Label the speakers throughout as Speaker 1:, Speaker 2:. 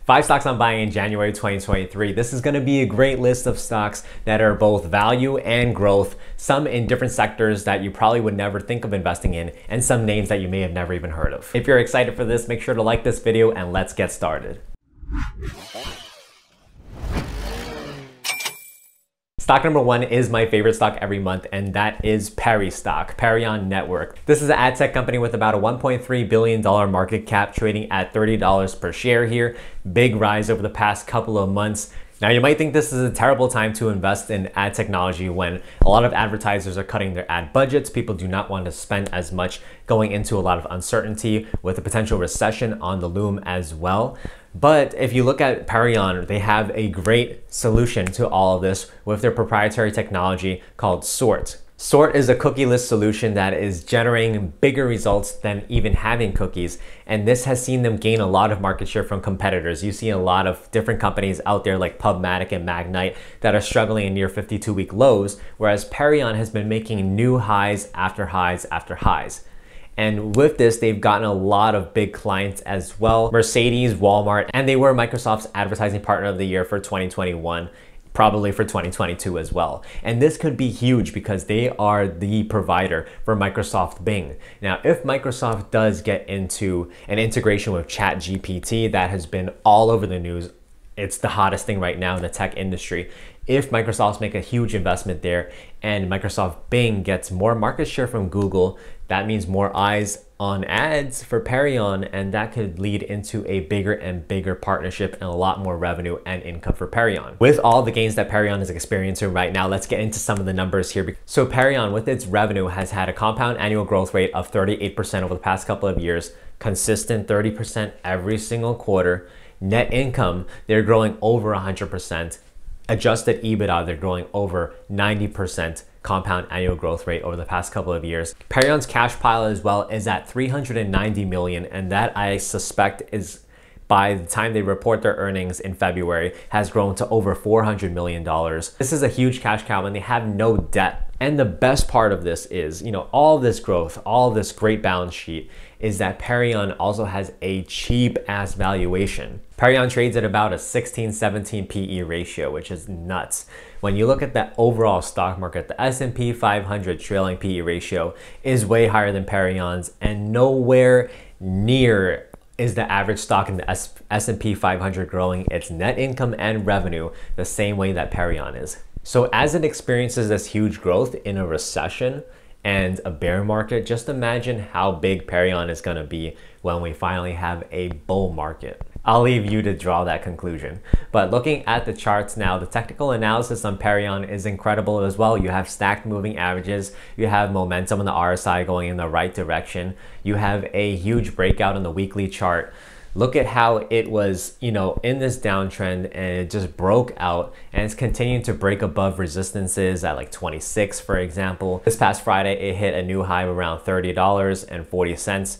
Speaker 1: 5 stocks I'm buying in January 2023. This is going to be a great list of stocks that are both value and growth, some in different sectors that you probably would never think of investing in, and some names that you may have never even heard of. If you're excited for this, make sure to like this video and let's get started. Stock number 1 is my favorite stock every month, and that is PERI stock, Perion Network. This is an ad tech company with about a $1.3 billion market cap, trading at $30 per share here. Big rise over the past couple of months. Now, you might think this is a terrible time to invest in ad technology when a lot of advertisers are cutting their ad budgets. People do not want to spend as much, going into a lot of uncertainty with a potential recession on the loom as well. But if you look at Perion, they have a great solution to all of this with their proprietary technology called Sort. Sort is a cookieless solution that is generating bigger results than even having cookies. And this has seen them gain a lot of market share from competitors. You see a lot of different companies out there like PubMatic and Magnite that are struggling in near 52-week lows, whereas Perion has been making new highs after highs after highs. And with this, they've gotten a lot of big clients as well. Mercedes, Walmart, and they were Microsoft's advertising partner of the year for 2021. Probably for 2022 as well. And this could be huge because they are the provider for Microsoft Bing. Now, if Microsoft does get into an integration with ChatGPT, that has been all over the news. It's the hottest thing right now in the tech industry. If Microsoft make a huge investment there and Microsoft Bing gets more market share from Google, that means more eyes on ads for Perion, and that could lead into a bigger and bigger partnership and a lot more revenue and income for Perion. With all the gains that Perion is experiencing right now, let's get into some of the numbers here. So Perion, with its revenue, has had a compound annual growth rate of 38% over the past couple of years, consistent 30% every single quarter. Net income, they're growing over 100%. Adjusted EBITDA, they're growing over 90% compound annual growth rate over the past couple of years. Perion's cash pile as well is at $390 million, and that I suspect is, by the time they report their earnings in February, has grown to over $400 million. This is a huge cash cow and they have no debt. And the best part of this is, all this growth, all this great balance sheet, is that Perion also has a cheap ass valuation. Perion trades at about a 16-17 PE ratio, which is nuts. When you look at the overall stock market, the S&P 500 trailing PE ratio is way higher than Perion's, and nowhere near is the average stock in the S&P 500 growing its net income and revenue the same way that Perion is. So as it experiences this huge growth in a recession and a bear market, just imagine how big Perion is going to be when we finally have a bull market. I'll leave you to draw that conclusion. But looking at the charts now, the technical analysis on Perion is incredible as well. You have stacked moving averages, you have momentum on the RSI going in the right direction, you have a huge breakout on the weekly chart. Look at how it was, in this downtrend, and it just broke out, and it's continuing to break above resistances at like 26, for example. This past Friday, it hit a new high of around $30.40.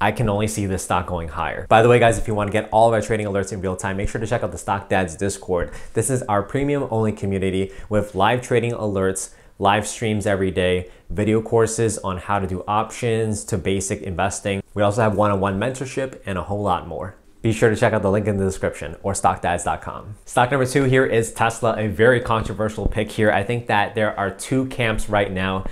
Speaker 1: I can only see this stock going higher. By the way, guys, if you want to get all of our trading alerts in real time, make sure to check out the Stock Dads Discord. This is our premium only community with live trading alerts, live streams every day, video courses on how to do options to basic investing. We also have one-on-one mentorship and a whole lot more. Be sure to check out the link in the description or stockdads.com. Stock number 2 here is Tesla, a very controversial pick here. I think that there are two camps right now.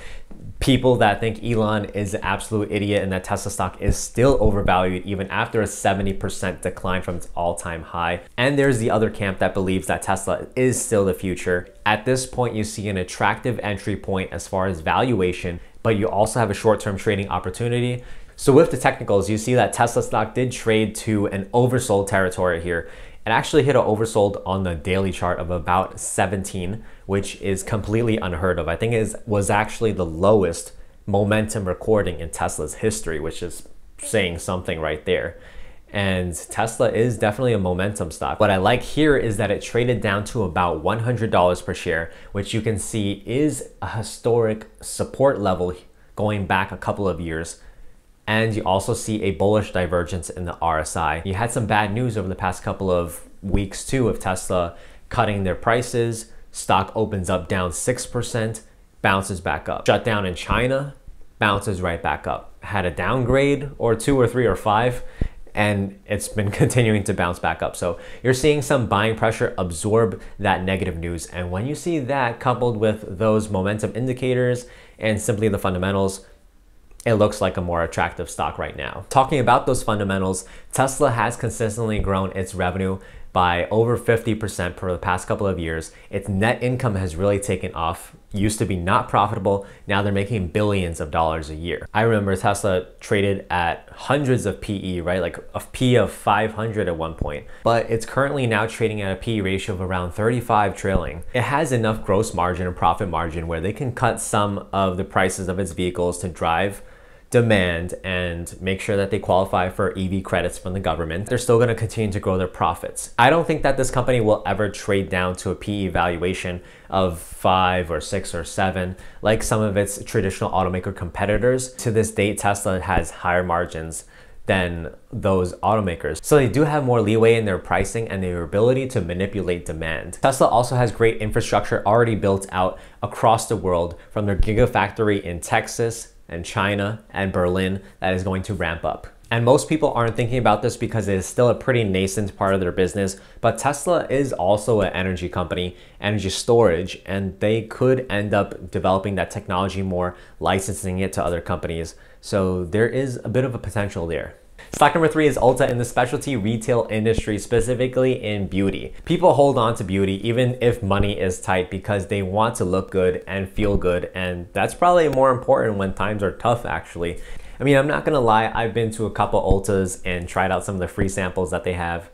Speaker 1: People that think Elon is an absolute idiot and that Tesla stock is still overvalued even after a 70% decline from its all-time high. And there's the other camp that believes that Tesla is still the future. At this point, you see an attractive entry point as far as valuation, but you also have a short-term trading opportunity. So with the technicals, you see that Tesla stock did trade to an oversold territory here. It actually hit an oversold on the daily chart of about 17, which is completely unheard of. I think it was actually the lowest momentum recording in Tesla's history, which is saying something right there. And Tesla is definitely a momentum stock. What I like here is that it traded down to about $100 per share, which you can see is a historic support level going back a couple of years. And you also see a bullish divergence in the RSI. You had some bad news over the past couple of weeks too of Tesla cutting their prices. Stock opens up down 6%, bounces back up. Shut down in China, bounces right back up. Had a downgrade or 2 or 3 or 5, and it's been continuing to bounce back up. So you're seeing some buying pressure absorb that negative news. And when you see that coupled with those momentum indicators and simply the fundamentals, it looks like a more attractive stock right now. Talking about those fundamentals, Tesla has consistently grown its revenue by over 50% for the past couple of years. Its net income has really taken off. Used to be not profitable, now they're making billions of dollars a year. I remember Tesla traded at hundreds of PE, right? Like a P of 500 at one point. But it's currently now trading at a PE ratio of around 35 trailing. It has enough gross margin and profit margin where they can cut some of the prices of its vehicles to drive demand and make sure that they qualify for EV credits from the government. They're still going to continue to grow their profits. I don't think that this company will ever trade down to a PE valuation of 5 or 6 or 7 like some of its traditional automaker competitors. To this date, Tesla has higher margins than those automakers. So they do have more leeway in their pricing and their ability to manipulate demand. Tesla also has great infrastructure already built out across the world, from their gigafactory in Texas and China and Berlin that is going to ramp up. And most people aren't thinking about this because it is still a pretty nascent part of their business, but Tesla is also an energy company, energy storage, and they could end up developing that technology more, licensing it to other companies. So there is a bit of a potential there. Stock number 3 is Ulta in the specialty retail industry, specifically in beauty. People hold on to beauty even if money is tight because they want to look good and feel good, and that's probably more important when times are tough actually. I mean, I'm not gonna lie, I've been to a couple Ultas and tried out some of the free samples that they have.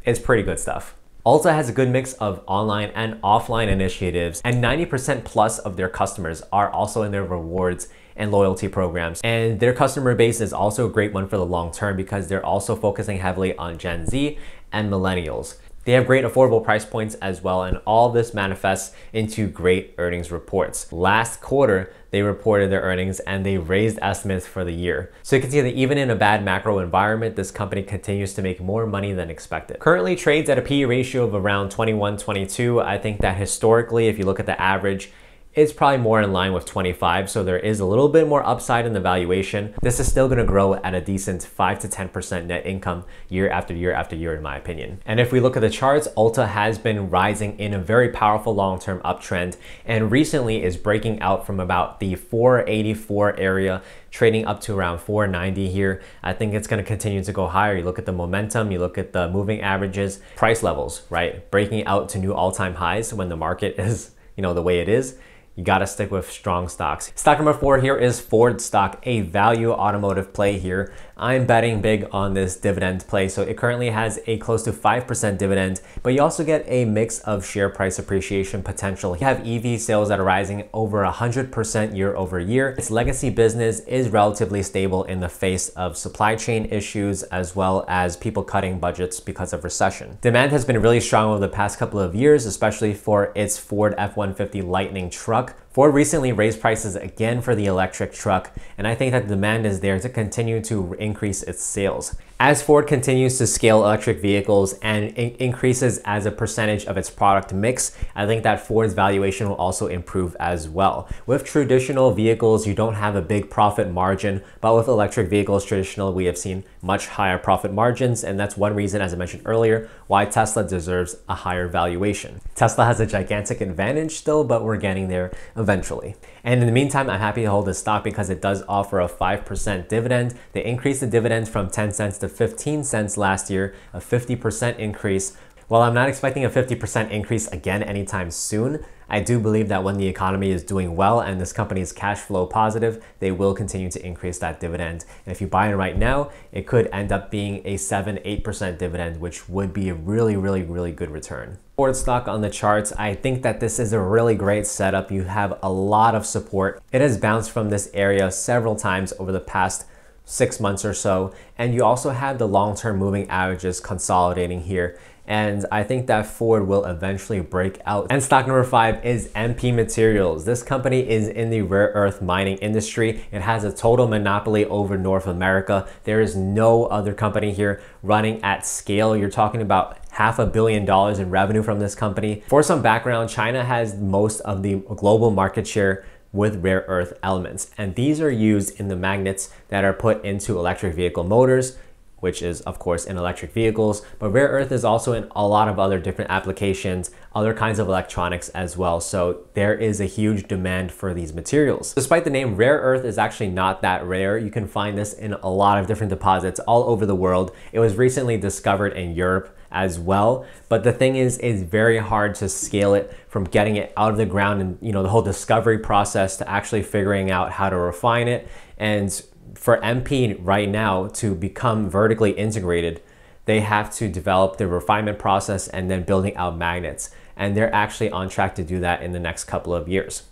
Speaker 1: It's pretty good stuff. Ulta has a good mix of online and offline initiatives, and 90% plus of their customers are also in their rewards and loyalty programs. And their customer base is also a great one for the long term because they're also focusing heavily on Gen Z and millennials. They have great affordable price points as well, and all this manifests into great earnings reports. Last quarter, they reported their earnings and they raised estimates for the year. So you can see that even in a bad macro environment, this company continues to make more money than expected. Currently trades at a PE ratio of around 21, 22. I think that historically, if you look at the average, it's probably more in line with 25, so there is a little bit more upside in the valuation. This is still gonna grow at a decent 5 to 10% net income year after year after year, in my opinion. And if we look at the charts, Ulta has been rising in a very powerful long-term uptrend, and recently is breaking out from about the 484 area, trading up to around 490 here. I think it's gonna continue to go higher. You look at the momentum, you look at the moving averages, price levels, right? Breaking out to new all-time highs when the market is, the way it is. You gotta stick with strong stocks. Stock number 4 here is Ford stock, a value automotive play here. I'm betting big on this dividend play. So it currently has a close to 5% dividend, but you also get a mix of share price appreciation potential. You have EV sales that are rising over 100% year over year. Its legacy business is relatively stable in the face of supply chain issues, as well as people cutting budgets because of recession. Demand has been really strong over the past couple of years, especially for its Ford F-150 Lightning truck. Ford recently raised prices again for the electric truck, and I think that demand is there to continue to increase its sales. As Ford continues to scale electric vehicles and increases as a percentage of its product mix, I think that Ford's valuation will also improve as well. With traditional vehicles, you don't have a big profit margin, but with electric vehicles, traditional, we have seen much higher profit margins, and that's one reason, as I mentioned earlier, why Tesla deserves a higher valuation. Tesla has a gigantic advantage still, but we're getting there eventually. And in the meantime, I'm happy to hold this stock because it does offer a 5% dividend. They increased the dividend from 10 cents to 15 cents last year, a 50% increase. While I'm not expecting a 50% increase again anytime soon, I do believe that when the economy is doing well and this company is cash flow positive, they will continue to increase that dividend. And if you buy in right now, it could end up being a 7-8% dividend, which would be a really good return. Ford stock on the charts, I think that this is a really great setup. You have a lot of support. It has bounced from this area several times over the past 6 months or so, and you also have the long-term moving averages consolidating here. And I think that Ford will eventually break out. And stock number 5 is MP Materials. This company is in the rare earth mining industry. It has a total monopoly over North America. There is no other company here running at scale. You're talking about $500 million in revenue from this company. For some background, China has most of the global market share with rare earth elements, and these are used in the magnets that are put into electric vehicle motors, which is of course in electric vehicles, but rare earth is also in a lot of other different applications, other kinds of electronics as well. So there is a huge demand for these materials. Despite the name, rare earth is actually not that rare. You can find this in a lot of different deposits all over the world. It was recently discovered in Europe as well, but the thing is, it's very hard to scale it from getting it out of the ground and the whole discovery process to actually figuring out how to refine it. And for MP right now to become vertically integrated, they have to develop the refinement process and then building out magnets. And they're actually on track to do that in the next couple of years.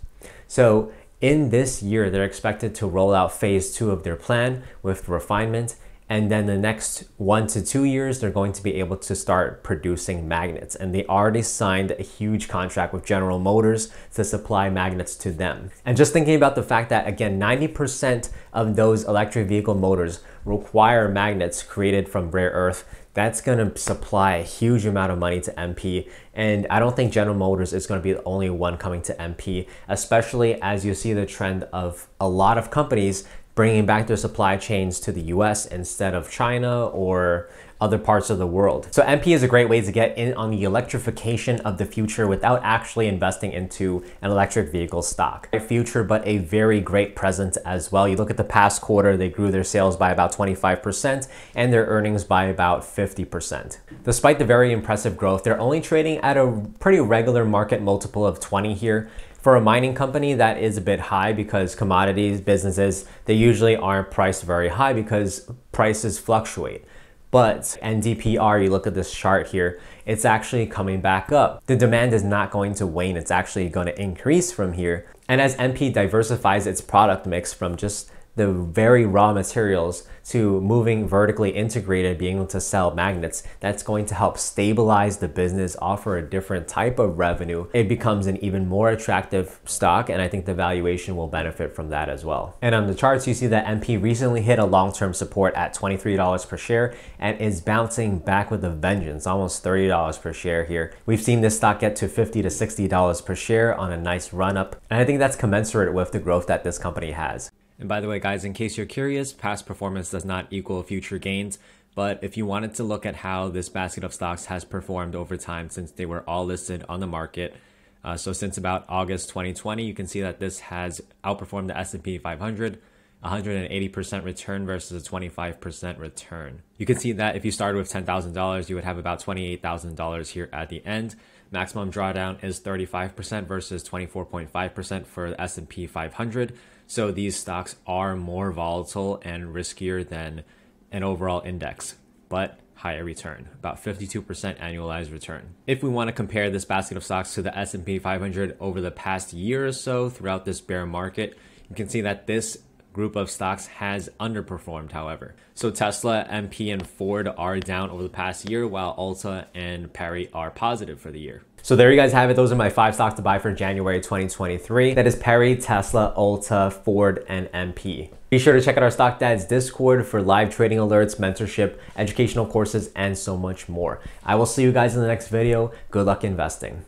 Speaker 1: So in this year, they're expected to roll out phase 2 of their plan with refinement. And then the next 1 to 2 years, they're going to be able to start producing magnets. And they already signed a huge contract with General Motors to supply magnets to them. And just thinking about the fact that, again, 90% of those electric vehicle motors require magnets created from rare earth, that's going to supply a huge amount of money to MP. And I don't think General Motors is going to be the only one coming to MP, especially as you see the trend of a lot of companies bringing back their supply chains to the US instead of China or other parts of the world. So MP is a great way to get in on the electrification of the future without actually investing into an electric vehicle stock. A future, but a very great present as well. You look at the past quarter, they grew their sales by about 25% and their earnings by about 50%. Despite the very impressive growth, they're only trading at a pretty regular market multiple of 20 here. For a mining company, that is a bit high because commodities, businesses, they usually aren't priced very high because prices fluctuate. But NdPr, you look at this chart here, it's actually coming back up. The demand is not going to wane, it's actually going to increase from here. And as MP diversifies its product mix from just the very raw materials to moving vertically integrated, being able to sell magnets, that's going to help stabilize the business, offer a different type of revenue. It becomes an even more attractive stock, and I think the valuation will benefit from that as well. And on the charts, you see that MP recently hit a long-term support at $23 per share and is bouncing back with a vengeance, almost $30 per share here. We've seen this stock get to $50 to $60 per share on a nice run up, and I think that's commensurate with the growth that this company has. And by the way, guys, in case you're curious, past performance does not equal future gains. But if you wanted to look at how this basket of stocks has performed over time since they were all listed on the market, so since about August 2020, you can see that this has outperformed the S&P 500, 180% return versus a 25% return. You can see that if you started with $10,000, you would have about $28,000 here at the end. Maximum drawdown is 35% versus 24.5% for the S&P 500. So these stocks are more volatile and riskier than an overall index, but higher return, about 52% annualized return. If we want to compare this basket of stocks to the S&P 500 over the past year or so throughout this bear market, you can see that this group of stocks has underperformed, however. So Tesla, MP, and Ford are down over the past year, while Ulta and PERI are positive for the year. So there you guys have it. Those are my 5 stocks to buy for January 2023. That is PERI, Tesla, Ulta, Ford, and MP. Be sure to check out our Stock Dads Discord for live trading alerts, mentorship, educational courses, and so much more. I will see you guys in the next video. Good luck investing.